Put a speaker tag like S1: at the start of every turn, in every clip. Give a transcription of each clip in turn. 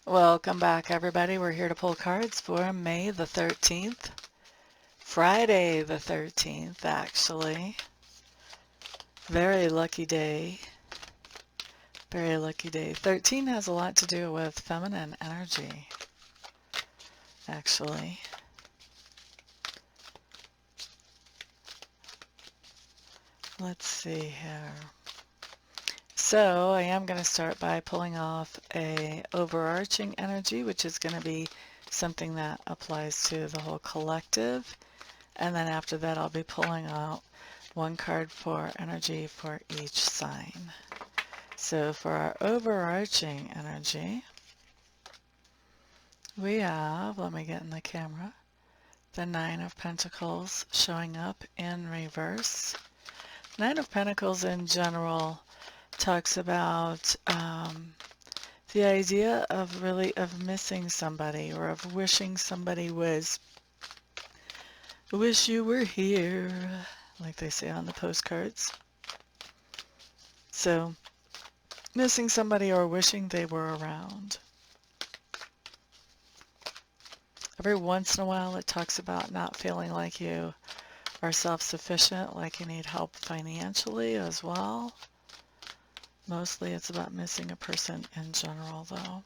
S1: Welcome back, everybody. We're here to pull cards for May the 13th. Friday the 13th, actually. Very lucky day. Very lucky day. 13 has a lot to do with feminine energy, actually. Let's see here. So I am going to start by pulling off a overarching energy, which is going to be something that applies to the whole collective. And then after that, I'll be pulling out one card for energy for each sign. So for our overarching energy, we have, let me get in the camera, the Nine of Pentacles showing up in reverse. Nine of Pentacles in general talks about the idea of missing somebody, or of wishing somebody was, wish you were here, like they say on the postcards. So missing somebody or wishing they were around. Every once in a while it talks about not feeling like you are self-sufficient, like you need help financially as well. Mostly it's about missing a person in general, though.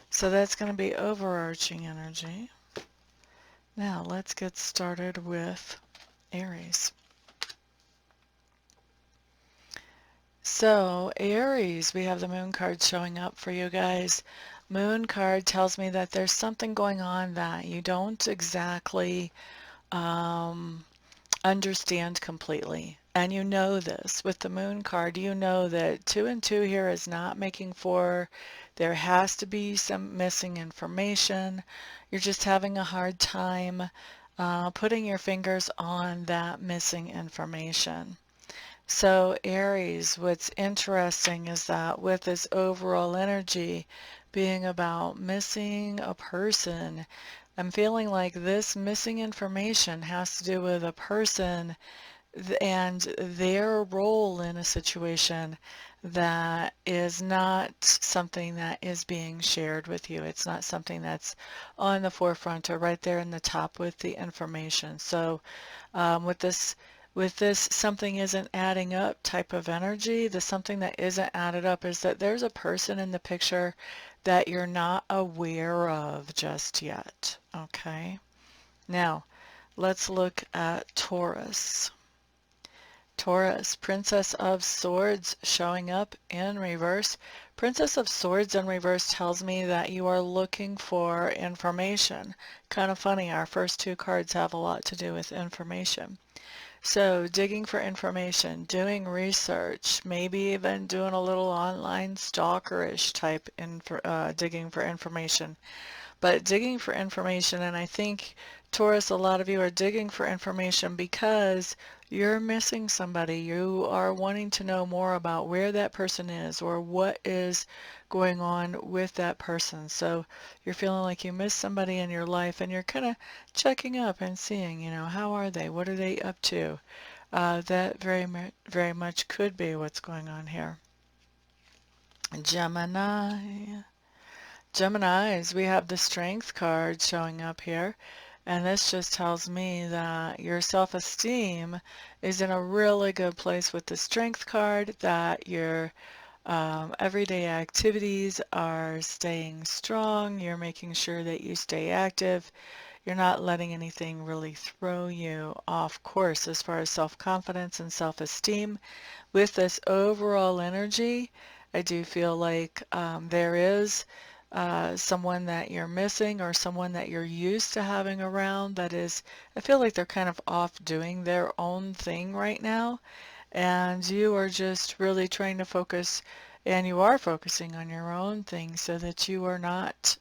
S1: So that's going to be overarching energy. Now let's get started with Aries. So Aries, we have the Moon card showing up for you guys. Moon card tells me that there's something going on that you don't exactly understand completely. And you know this. With the Moon card, you know that 2 and 2 here is not making 4. There has to be some missing information. You're just having a hard time putting your fingers on that missing information. So Aries, what's interesting is that with this overall energy being about missing a person, I'm feeling like this missing information has to do with a person and their role in a situation that is not something that is being shared with you. It's not something that's on the forefront or right there in the top with the information. So with this something isn't adding up type of energy, the something that isn't added up is that there's a person in the picture that you're not aware of just yet. Okay? Now, let's look at Taurus. Taurus, Princess of Swords showing up in reverse. Princess of Swords in reverse tells me that you are looking for information. Kind of funny, our first two cards have a lot to do with information. So digging for information, doing research, maybe even doing a little online stalkerish type digging for information. But digging for information, and I think, Taurus, a lot of you are digging for information because you're missing somebody. You are wanting to know more about where that person is or what is going on with that person. So you're feeling like you miss somebody in your life and you're kind of checking up and seeing, how are they? What are they up to? That very much could be what's going on here. Gemini. Geminis, we have the Strength card showing up here, and this just tells me that your self-esteem is in a really good place with the Strength card, that your everyday activities are staying strong, you're making sure that you stay active, you're not letting anything really throw you off course as far as self-confidence and self-esteem. With this overall energy, I do feel like there is someone that you're missing or someone that you're used to having around that is, I feel like they're kind of off doing their own thing right now, and you are just really trying to focus, and you are focusing on your own thing so that you are not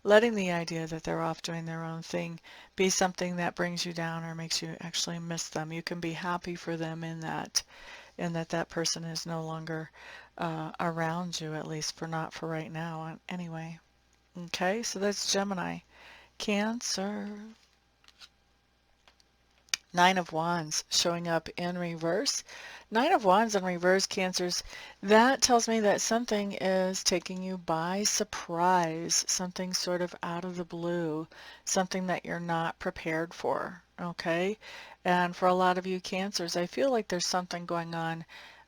S1: letting the idea that they're off doing their own thing be something that brings you down or makes you actually miss them. You can be happy for them in that, and that person is no longer around you, at least not for right now anyway. Okay, so that's Gemini. Cancer. Nine of Wands showing up in reverse. Nine of Wands in reverse, Cancers. That tells me that something is taking you by surprise, something sort of out of the blue, something that you're not prepared for, okay? And for a lot of you Cancers, I feel like there's something going on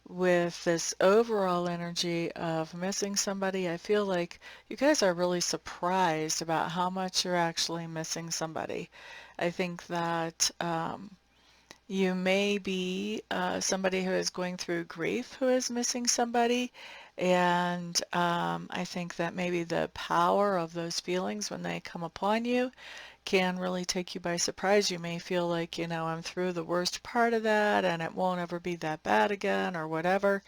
S1: with this overall energy of missing somebody. I feel like you guys are really surprised about how much you're actually missing somebody. I think that you may be somebody who is going through grief who is missing somebody, and I think that maybe the power of those feelings when they come upon you can really take you by surprise. You may feel like, I'm through the worst part of that and it won't ever be that bad again or whatever,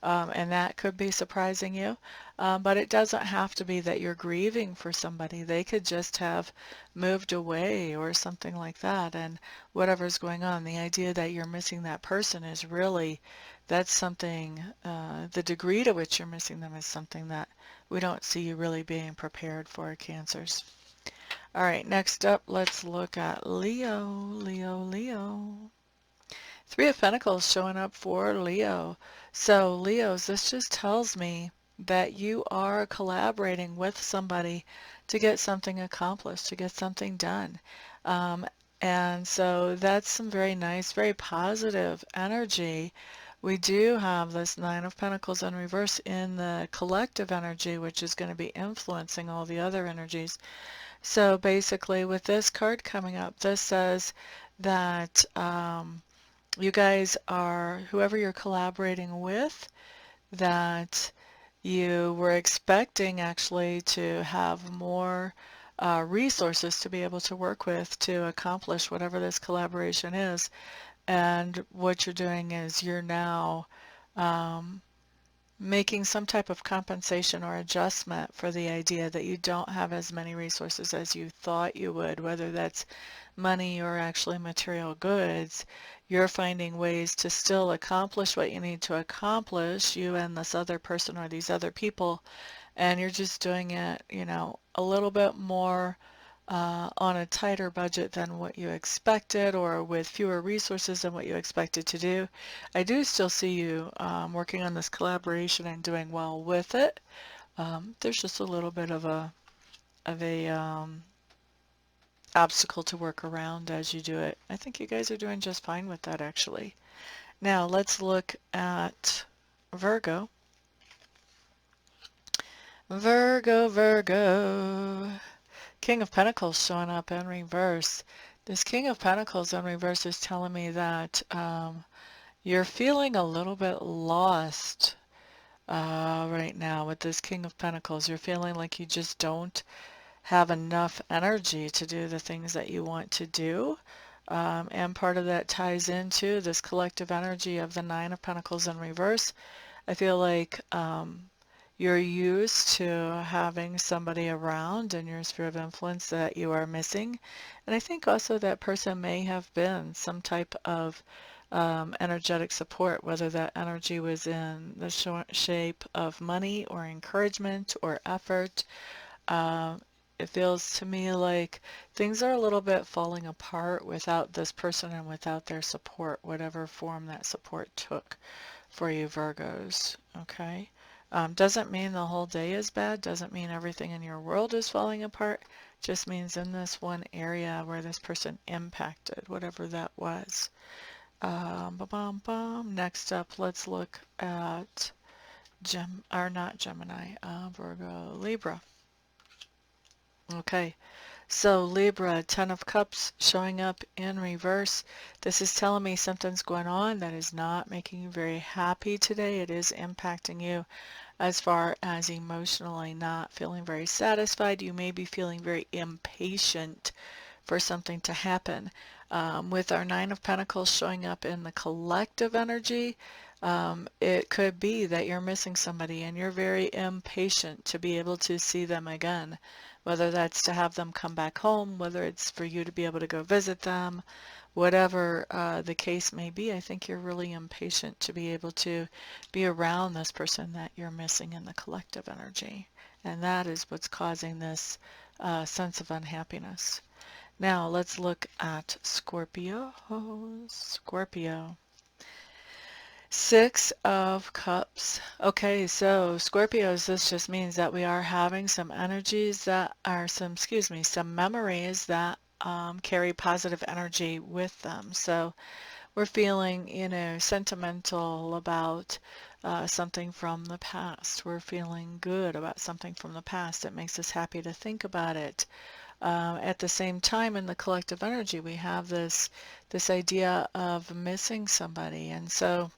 S1: and that could be surprising you. But it doesn't have to be that you're grieving for somebody. They could just have moved away or something like that. And whatever's going on, the idea that you're missing that person is really, that's something, the degree to which you're missing them is something that we don't see you really being prepared for, Cancers. All right, next up, let's look at Leo, Leo, Leo. Three of Pentacles showing up for Leo. So Leos, this just tells me that you are collaborating with somebody to get something accomplished, to get something done. Um, and so that's some very nice, very positive energy. We do have this Nine of Pentacles in reverse in the collective energy, which is going to be influencing all the other energies. So basically with this card coming up, this says that you guys are, whoever you're collaborating with, that you were expecting actually to have more resources to be able to work with to accomplish whatever this collaboration is. And what you're doing is you're now um, making some type of compensation or adjustment for the idea that you don't have as many resources as you thought you would, whether that's money or actually material goods. You're finding ways to still accomplish what you need to accomplish, you and this other person or these other people, and you're just doing it, a little bit more on a tighter budget than what you expected or with fewer resources than what you expected to do. I do still see you working on this collaboration and doing well with it. There's just a little bit of a obstacle to work around as you do it. I think you guys are doing just fine with that actually. Now let's look at Virgo. Virgo, Virgo. King of Pentacles showing up in reverse. This King of Pentacles in reverse is telling me that you're feeling a little bit lost right now with this King of Pentacles. You're feeling like you just don't have enough energy to do the things that you want to do. And part of that ties into this collective energy of the Nine of Pentacles in reverse. I feel like you're used to having somebody around in your sphere of influence that you are missing. And I think also that person may have been some type of energetic support, whether that energy was in the shape of money or encouragement or effort. Um, it feels to me like things are a little bit falling apart without this person and without their support, whatever form that support took for you Virgos, okay? Doesn't mean the whole day is bad, doesn't mean everything in your world is falling apart, just means in this one area where this person impacted, whatever that was. Ba-bum, bum. Next up, let's look at not Gemini, Virgo, Libra. Okay, so Libra, Ten of Cups showing up in reverse. This is telling me something's going on that is not making you very happy today. It is impacting you as far as emotionally not feeling very satisfied. You may be feeling very impatient for something to happen. With our Nine of Pentacles showing up in the collective energy, it could be that you're missing somebody and you're very impatient to be able to see them again, whether that's to have them come back home, whether it's for you to be able to go visit them, whatever the case may be. I think you're really impatient to be able to be around this person that you're missing in the collective energy. And that is what's causing this sense of unhappiness. Now let's look at Scorpio. Scorpio. Six of Cups. Okay, so Scorpios, this just means that we are having some energies that are some memories that carry positive energy with them. So we're feeling, sentimental about something from the past. We're feeling good about something from the past. It makes us happy to think about it. At the same time, in the collective energy, we have this idea of missing somebody, and so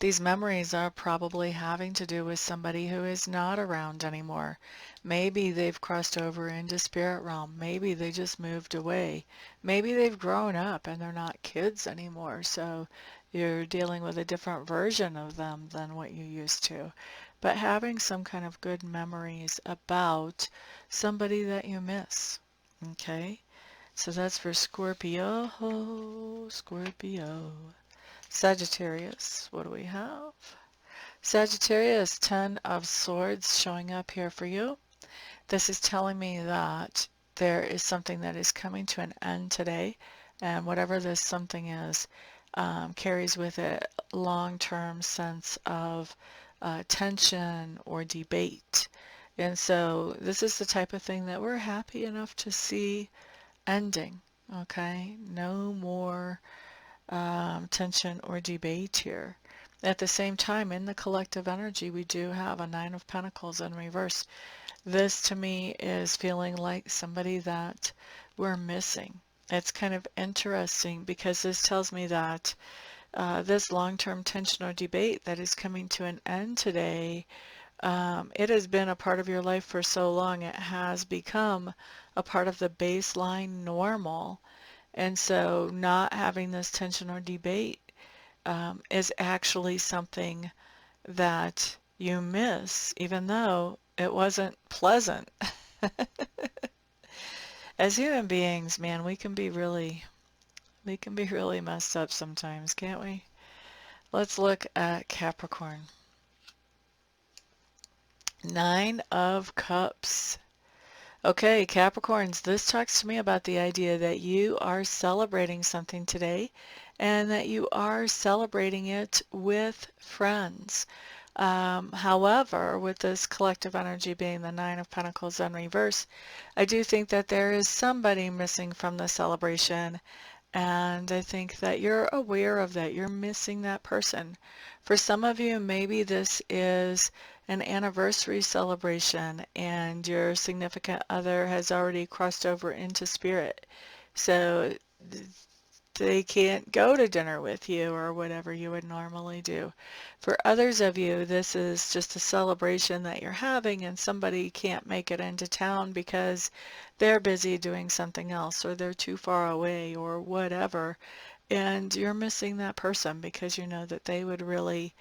S1: these memories are probably having to do with somebody who is not around anymore. Maybe they've crossed over into spirit realm. Maybe they just moved away. Maybe they've grown up and they're not kids anymore. So you're dealing with a different version of them than what you used to. But having some kind of good memories about somebody that you miss. Okay? So that's for Scorpio. Scorpio. Sagittarius, what do we have? Sagittarius, 10 of Swords showing up here for you. This is telling me that there is something that is coming to an end today, and whatever this something is, carries with it long-term sense of tension or debate. And so this is the type of thing that we're happy enough to see ending, okay? No more tension or debate here. At the same time, in the collective energy, we do have a Nine of Pentacles in reverse. This to me is feeling like somebody that we're missing. It's kind of interesting because this tells me that this long-term tension or debate that is coming to an end today, it has been a part of your life for so long, it has become a part of the baseline normal. And so not having this tension or debate is actually something that you miss, even though it wasn't pleasant. As human beings, man, we can be really messed up sometimes, can't we? Let's look at Capricorn. Nine of Cups. Okay, Capricorns, this talks to me about the idea that you are celebrating something today and that you are celebrating it with friends. However, with this collective energy being the Nine of Pentacles in reverse, I do think that there is somebody missing from the celebration, and I think that you're aware of that. You're missing that person. For some of you, maybe this is an anniversary celebration and your significant other has already crossed over into spirit. So they can't go to dinner with you or whatever you would normally do. For others of you, this is just a celebration that you're having and somebody can't make it into town because they're busy doing something else or they're too far away or whatever. And you're missing that person because you know that they would really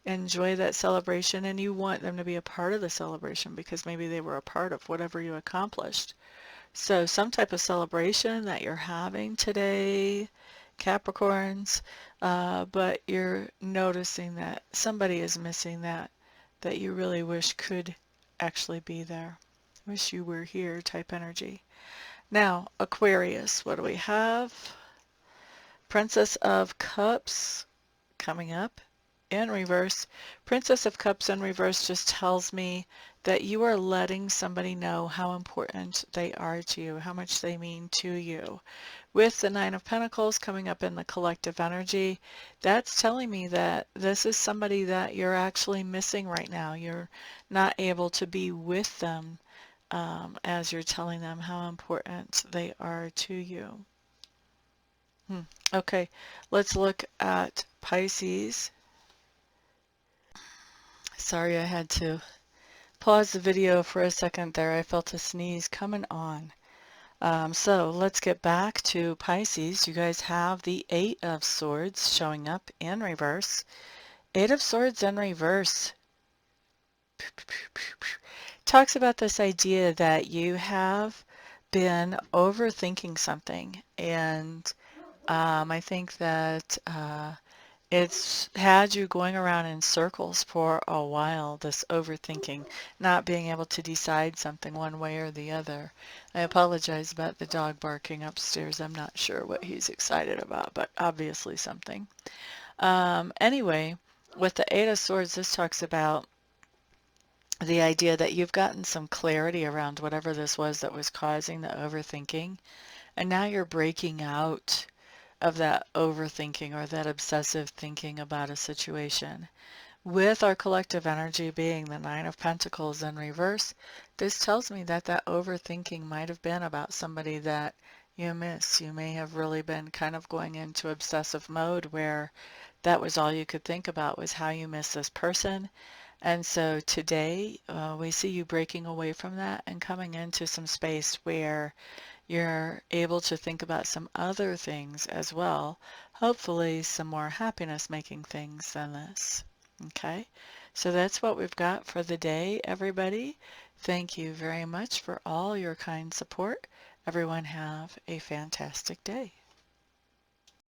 S1: enjoy that celebration and you want them to be a part of the celebration because maybe they were a part of whatever you accomplished. So some type of celebration that you're having today, Capricorns, but you're noticing that somebody is missing that you really wish could actually be there. Wish you were here type energy. Now, Aquarius, what do we have? Princess of Cups coming up in reverse. Princess of Cups in reverse just tells me that you are letting somebody know how important they are to you, how much they mean to you. With the Nine of Pentacles coming up in the collective energy, that's telling me that this is somebody that you're actually missing right now. You're not able to be with them as you're telling them how important they are to you. Okay, let's look at Pisces. Sorry, I had to pause the video for a second there. I felt a sneeze coming on. So let's get back to Pisces. You guys have the Eight of Swords showing up in reverse. Eight of Swords in reverse talks about this idea that you have been overthinking something. And I think that It's had you going around in circles for a while, this overthinking, not being able to decide something one way or the other. I apologize about the dog barking upstairs. I'm not sure what he's excited about, but obviously something. Anyway, with the Eight of Swords, this talks about the idea that you've gotten some clarity around whatever this was that was causing the overthinking, and now you're breaking out of that overthinking or that obsessive thinking about a situation. With our collective energy being the Nine of Pentacles in reverse, this tells me that that overthinking might have been about somebody that you miss. You may have really been kind of going into obsessive mode where that was all you could think about was how you miss this person. And so today we see you breaking away from that and coming into some space where you're able to think about some other things as well, hopefully some more happiness making things than this. Okay, so that's what we've got for the day, everybody. Thank you very much for all your kind support. Everyone have a fantastic day.